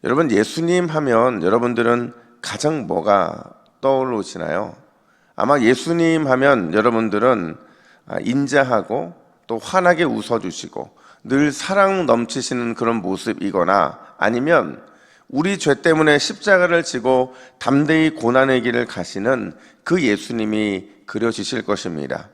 여러분, 예수님 하면 여러분들은 가장 뭐가 떠오르시나요? 아마 예수님 하면 여러분들은 인자하고 또 환하게 웃어주시고 늘 사랑 넘치시는 그런 모습이거나, 아니면 우리 죄 때문에 십자가를 지고 담대히 고난의 길을 가시는 그 예수님이 그려지실 것입니다.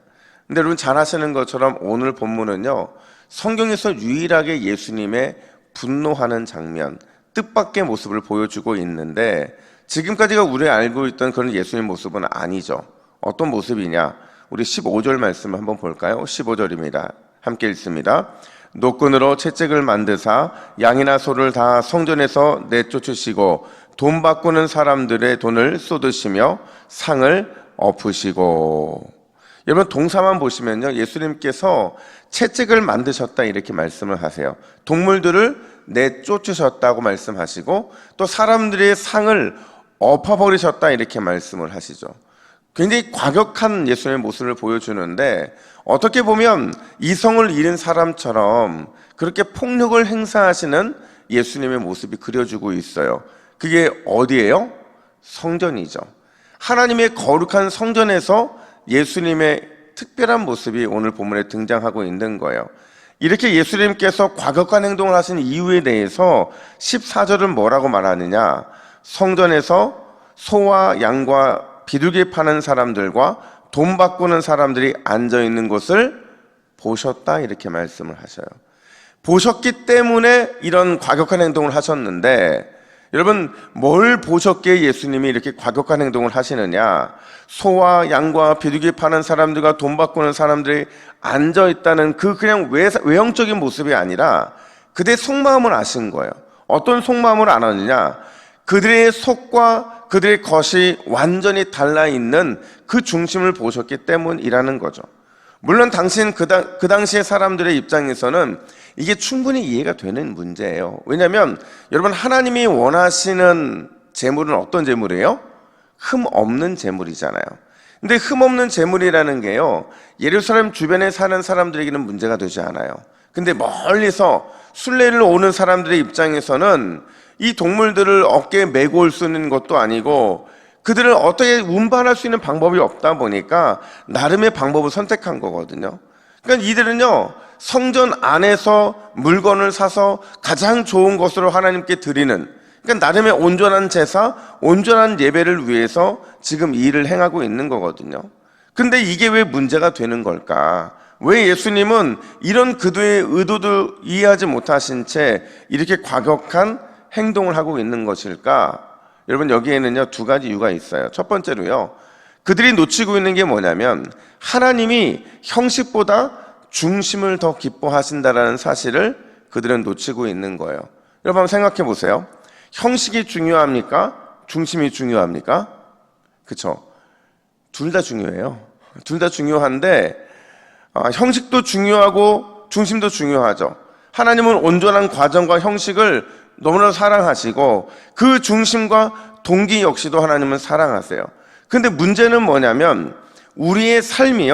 근데 여러분, 잘 아시는 것처럼 오늘 본문은요, 성경에서 유일하게 예수님의 분노하는 장면, 뜻밖의 모습을 보여주고 있는데, 지금까지가 우리가 알고 있던 그런 예수님 모습은 아니죠. 어떤 모습이냐? 우리 15절 말씀 한번 볼까요? 15절입니다. 함께 읽습니다. 노끈으로 채찍을 만드사 양이나 소를 다 성전에서 내쫓으시고 돈 바꾸는 사람들의 돈을 쏟으시며 상을 엎으시고. 여러분, 동사만 보시면요, 예수님께서 채찍을 만드셨다 이렇게 말씀을 하세요. 동물들을 내쫓으셨다고 말씀하시고 또 사람들의 상을 엎어버리셨다 이렇게 말씀을 하시죠. 굉장히 과격한 예수님의 모습을 보여주는데, 어떻게 보면 이성을 잃은 사람처럼 그렇게 폭력을 행사하시는 예수님의 모습이 그려지고 있어요. 그게 어디예요? 성전이죠. 하나님의 거룩한 성전에서 예수님의 특별한 모습이 오늘 본문에 등장하고 있는 거예요. 이렇게 예수님께서 과격한 행동을 하신 이유에 대해서 14절은 뭐라고 말하느냐? 성전에서 소와 양과 비둘기 파는 사람들과 돈 바꾸는 사람들이 앉아있는 곳을 보셨다 이렇게 말씀을 하셔요. 보셨기 때문에 이런 과격한 행동을 하셨는데, 여러분, 뭘 보셨기에 예수님이 이렇게 과격한 행동을 하시느냐? 소와 양과 비둘기 파는 사람들과 돈 바꾸는 사람들이 앉아있다는 그 그냥 외형적인 모습이 아니라 그들의 속마음을 아신 거예요. 어떤 속마음을 알았느냐? 그들의 속과 그들의 것이 완전히 달라있는 그 중심을 보셨기 때문이라는 거죠. 물론 그 당시의 사람들의 입장에서는 이게 충분히 이해가 되는 문제예요. 왜냐하면 여러분, 하나님이 원하시는 재물은 어떤 재물이에요? 흠 없는 재물이잖아요. 근데 흠 없는 재물이라는 게요, 예루살렘 주변에 사는 사람들에게는 문제가 되지 않아요. 근데 멀리서 순례를 오는 사람들의 입장에서는 이 동물들을 어깨에 메고 올 수 있는 것도 아니고 그들을 어떻게 운반할 수 있는 방법이 없다 보니까 나름의 방법을 선택한 거거든요. 그러니까 이들은요, 성전 안에서 물건을 사서 가장 좋은 것으로 하나님께 드리는, 그러니까 나름의 온전한 제사, 온전한 예배를 위해서 지금 이 일을 행하고 있는 거거든요. 근데 이게 왜 문제가 되는 걸까? 왜 예수님은 이런 그들의 의도도 이해하지 못하신 채 이렇게 과격한 행동을 하고 있는 것일까? 여러분, 여기에는요, 두 가지 이유가 있어요. 첫 번째로요, 그들이 놓치고 있는 게 뭐냐면 하나님이 형식보다 중심을 더 기뻐하신다라는 사실을 그들은 놓치고 있는 거예요. 여러분, 한번 생각해 보세요. 형식이 중요합니까? 중심이 중요합니까? 그렇죠? 둘 다 중요해요. 둘 다 중요한데 형식도 중요하고 중심도 중요하죠. 하나님은 온전한 과정과 형식을 너무나 사랑하시고 그 중심과 동기 역시도 하나님은 사랑하세요. 근데 문제는 뭐냐면 우리의 삶이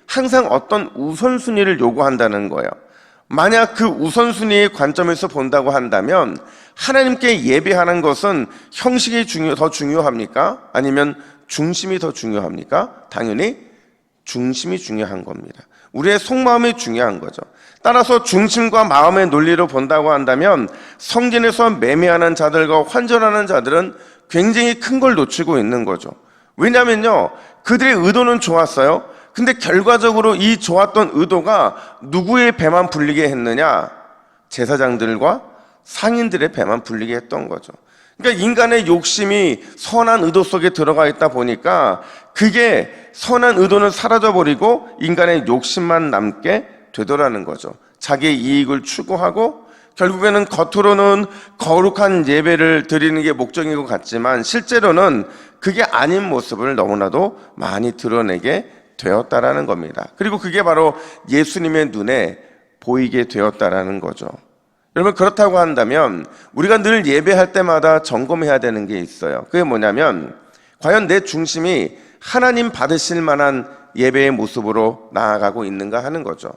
항상 어떤 우선순위를 요구한다는 거예요. 만약 그 우선순위의 관점에서 본다고 한다면 하나님께 예배하는 것은 형식이 더 중요합니까? 아니면 중심이 더 중요합니까? 당연히 중심이 중요한 겁니다. 우리의 속마음이 중요한 거죠. 따라서 중심과 마음의 논리로 본다고 한다면 성전에서 매매하는 자들과 환전하는 자들은 굉장히 큰 걸 놓치고 있는 거죠. 왜냐면요, 그들의 의도는 좋았어요. 근데 결과적으로 이 좋았던 의도가 누구의 배만 불리게 했느냐? 제사장들과 상인들의 배만 불리게 했던 거죠. 그러니까 인간의 욕심이 선한 의도 속에 들어가 있다 보니까 그게 선한 의도는 사라져버리고 인간의 욕심만 남게 되더라는 거죠. 자기의 이익을 추구하고 결국에는 겉으로는 거룩한 예배를 드리는 게 목적인 것 같지만 실제로는 그게 아닌 모습을 너무나도 많이 드러내게 되었다라는 겁니다. 그리고 그게 바로 예수님의 눈에 보이게 되었다라는 거죠. 여러분, 그렇다고 한다면 우리가 늘 예배할 때마다 점검해야 되는 게 있어요. 그게 뭐냐면 과연 내 중심이 하나님 받으실 만한 예배의 모습으로 나아가고 있는가 하는 거죠.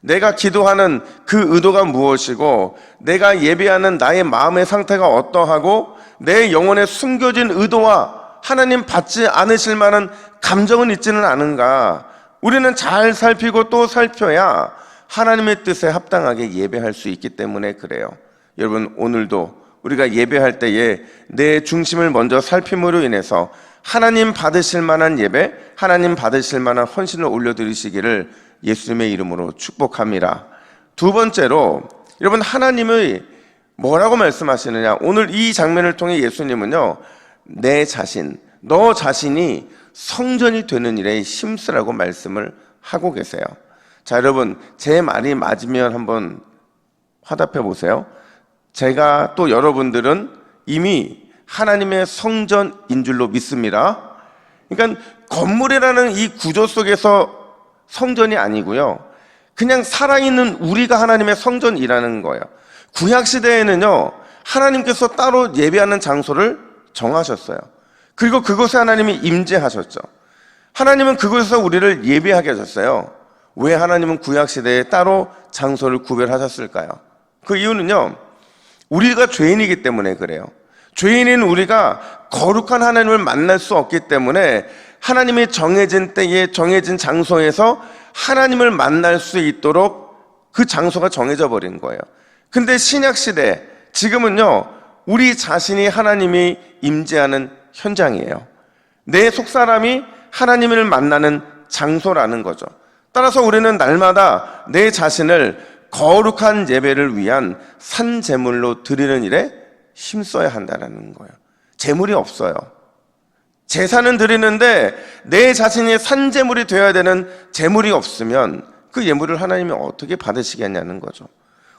내가 기도하는 그 의도가 무엇이고 내가 예배하는 나의 마음의 상태가 어떠하고 내 영혼에 숨겨진 의도와 하나님 받지 않으실 만한 감정은 있지는 않은가, 우리는 잘 살피고 또 살펴야 하나님의 뜻에 합당하게 예배할 수 있기 때문에 그래요. 여러분, 오늘도 우리가 예배할 때에 내 중심을 먼저 살핌으로 인해서 하나님 받으실 만한 예배, 하나님 받으실 만한 헌신을 올려드리시기를 예수님의 이름으로 축복합니다. 두 번째로, 여러분, 하나님의 뭐라고 말씀하시느냐, 오늘 이 장면을 통해 예수님은요, 내 자신, 너 자신이 성전이 되는 일에 힘쓰라고 말씀을 하고 계세요. 자, 여러분, 제 말이 맞으면 한번 화답해 보세요. 제가 또 여러분들은 이미 하나님의 성전인 줄로 믿습니다. 그러니까 건물이라는 이 구조 속에서 성전이 아니고요, 그냥 살아있는 우리가 하나님의 성전이라는 거예요. 구약시대에는요, 하나님께서 따로 예배하는 장소를 정하셨어요. 그리고 그곳에 하나님이 임재하셨죠. 하나님은 그곳에서 우리를 예배하게 하셨어요. 왜 하나님은 구약시대에 따로 장소를 구별하셨을까요? 그 이유는요, 우리가 죄인이기 때문에 그래요. 죄인인 우리가 거룩한 하나님을 만날 수 없기 때문에 하나님이 정해진 때에 정해진 장소에서 하나님을 만날 수 있도록 그 장소가 정해져 버린 거예요. 근데 신약시대, 지금은요, 우리 자신이 하나님이 임재하는 현장이에요. 내 속사람이 하나님을 만나는 장소라는 거죠. 따라서 우리는 날마다 내 자신을 거룩한 예배를 위한 산제물로 드리는 일에 힘써야 한다는 거예요. 제물이 없어요. 제사는 드리는데 내 자신이 산제물이 되어야 되는 제물이 없으면 그 예물을 하나님이 어떻게 받으시겠냐는 거죠.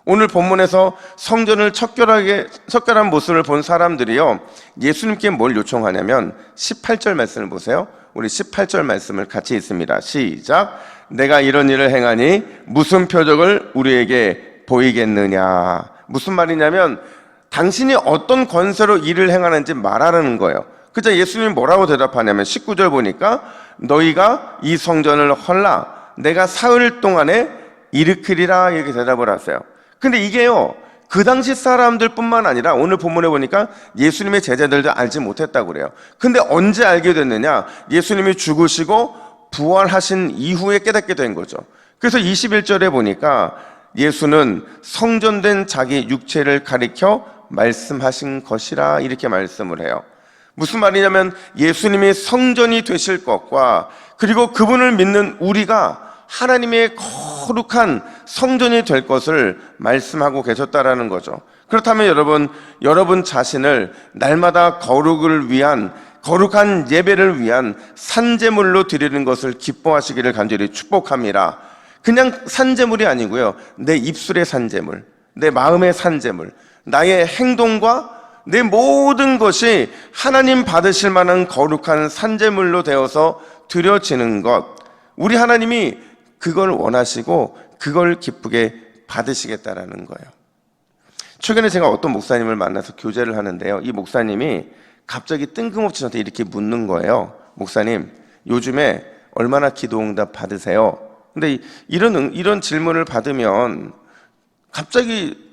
오늘 본문에서 성전을 척결한 모습을 본 사람들이요, 예수님께 뭘 요청하냐면 18절 말씀을 보세요. 우리 18절 말씀을 같이 읽습니다. 시작. 내가 이런 일을 행하니 무슨 표적을 우리에게 보이겠느냐. 무슨 말이냐면 당신이 어떤 권세로 일을 행하는지 말하라는 거예요. 그죠? 예수님이 뭐라고 대답하냐면 19절 보니까 너희가 이 성전을 헐라 내가 사흘 동안에 일으키리라, 이렇게 대답을 하세요. 근데 이게요, 그 당시 사람들 뿐만 아니라 오늘 본문에 보니까 예수님의 제자들도 알지 못했다고 그래요. 근데 언제 알게 됐느냐? 예수님이 죽으시고 부활하신 이후에 깨닫게 된 거죠. 그래서 21절에 보니까 예수는 성전된 자기 육체를 가리켜 말씀하신 것이라, 이렇게 말씀을 해요. 무슨 말이냐면 예수님이 성전이 되실 것과 그리고 그분을 믿는 우리가 하나님의 거룩한 성전이 될 것을 말씀하고 계셨다라는 거죠. 그렇다면 여러분 자신을 날마다 거룩을 위한, 거룩한 예배를 위한 산제물로 드리는 것을 기뻐하시기를 간절히 축복합니다. 그냥 산제물이 아니고요, 내 입술의 산제물, 내 마음의 산제물, 나의 행동과 내 모든 것이 하나님 받으실 만한 거룩한 산제물로 되어서 드려지는 것, 우리 하나님이 그걸 원하시고 그걸 기쁘게 받으시겠다라는 거예요. 최근에 제가 어떤 목사님을 만나서 교제를 하는데요, 이 목사님이 갑자기 뜬금없이 저한테 이렇게 묻는 거예요. 목사님, 요즘에 얼마나 기도응답 받으세요? 근데 이런 질문을 받으면 갑자기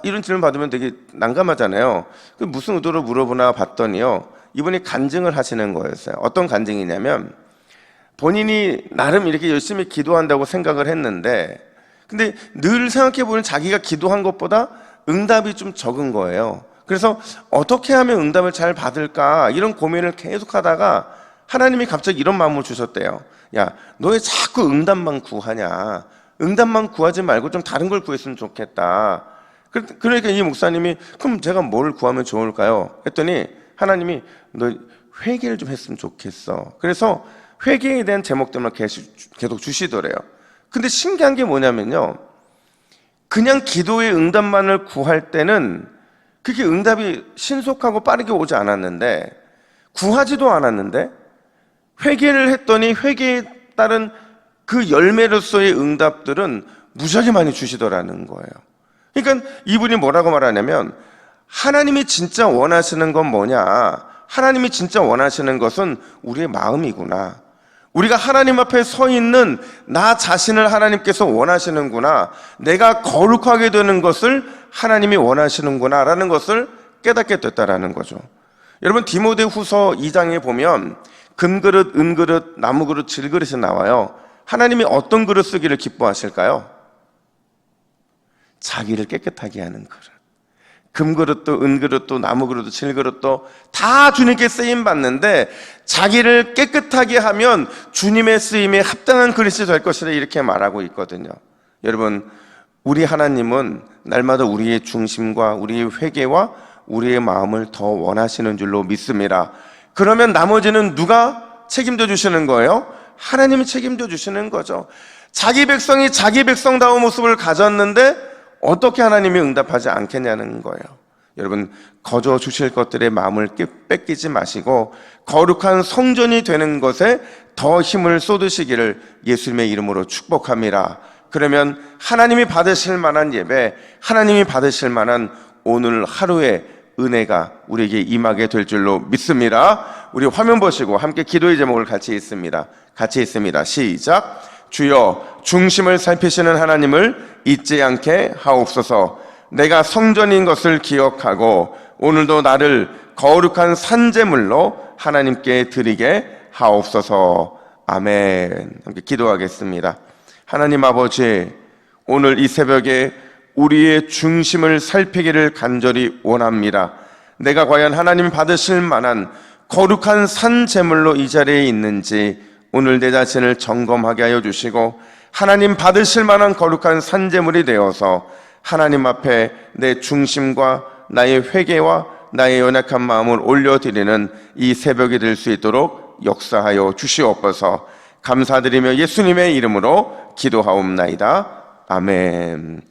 이런 질문 받으면 되게 난감하잖아요. 무슨 의도로 물어보나 봤더니요, 이분이 간증을 하시는 거였어요. 어떤 간증이냐면 본인이 나름 이렇게 열심히 기도한다고 생각을 했는데, 근데 늘 생각해보면 자기가 기도한 것보다 응답이 좀 적은 거예요. 그래서 어떻게 하면 응답을 잘 받을까, 이런 고민을 계속 하다가 하나님이 갑자기 이런 마음을 주셨대요. 야, 너 왜 자꾸 응답만 구하냐? 응답만 구하지 말고 좀 다른 걸 구했으면 좋겠다. 그러니까 이 목사님이 그럼 제가 뭘 구하면 좋을까요? 했더니 하나님이 너 회개를 좀 했으면 좋겠어. 그래서 회개에 대한 제목들만 계속 주시더래요. 근데 신기한 게 뭐냐면요, 그냥 기도의 응답만을 구할 때는 그게 응답이 신속하고 빠르게 오지 않았는데, 구하지도 않았는데 회개를 했더니 회개에 따른 그 열매로서의 응답들은 무지하게 많이 주시더라는 거예요. 그러니까 이분이 뭐라고 말하냐면, 하나님이 진짜 원하시는 건 뭐냐? 하나님이 진짜 원하시는 것은 우리의 마음이구나. 우리가 하나님 앞에 서 있는 나 자신을 하나님께서 원하시는구나, 내가 거룩하게 되는 것을 하나님이 원하시는구나 라는 것을 깨닫게 됐다라는 거죠. 여러분, 디모데후서 2장에 보면 금그릇, 은그릇, 나무그릇, 질그릇이 나와요. 하나님이 어떤 그릇 쓰기를 기뻐하실까요? 자기를 깨끗하게 하는 그릇. 금그릇도 은그릇도 나무그릇도 질그릇도 다 주님께 쓰임 받는데, 자기를 깨끗하게 하면 주님의 쓰임에 합당한 그릇이 될 것이라 이렇게 말하고 있거든요. 여러분, 우리 하나님은 날마다 우리의 중심과 우리의 회개와 우리의 마음을 더 원하시는 줄로 믿습니다. 그러면 나머지는 누가 책임져 주시는 거예요? 하나님이 책임져 주시는 거죠. 자기 백성이 자기 백성다운 모습을 가졌는데 어떻게 하나님이 응답하지 않겠냐는 거예요. 여러분, 거저 주실 것들의 마음을 뺏기지 마시고 거룩한 성전이 되는 것에 더 힘을 쏟으시기를 예수님의 이름으로 축복합니다. 그러면 하나님이 받으실 만한 예배, 하나님이 받으실 만한 오늘 하루의 은혜가 우리에게 임하게 될 줄로 믿습니다. 우리 화면 보시고 함께 기도의 제목을 같이 읽습니다. 시작. 주여, 중심을 살피시는 하나님을 잊지 않게 하옵소서. 내가 성전인 것을 기억하고 오늘도 나를 거룩한 산제물로 하나님께 드리게 하옵소서. 아멘. 함께 기도하겠습니다. 하나님 아버지, 오늘 이 새벽에 우리의 중심을 살피기를 간절히 원합니다. 내가 과연 하나님 받으실 만한 거룩한 산제물로 이 자리에 있는지 오늘 내 자신을 점검하게 하여 주시고, 하나님 받으실 만한 거룩한 산제물이 되어서 하나님 앞에 내 중심과 나의 회개와 나의 연약한 마음을 올려드리는 이 새벽이 될 수 있도록 역사하여 주시옵소서. 감사드리며 예수님의 이름으로 기도하옵나이다. 아멘.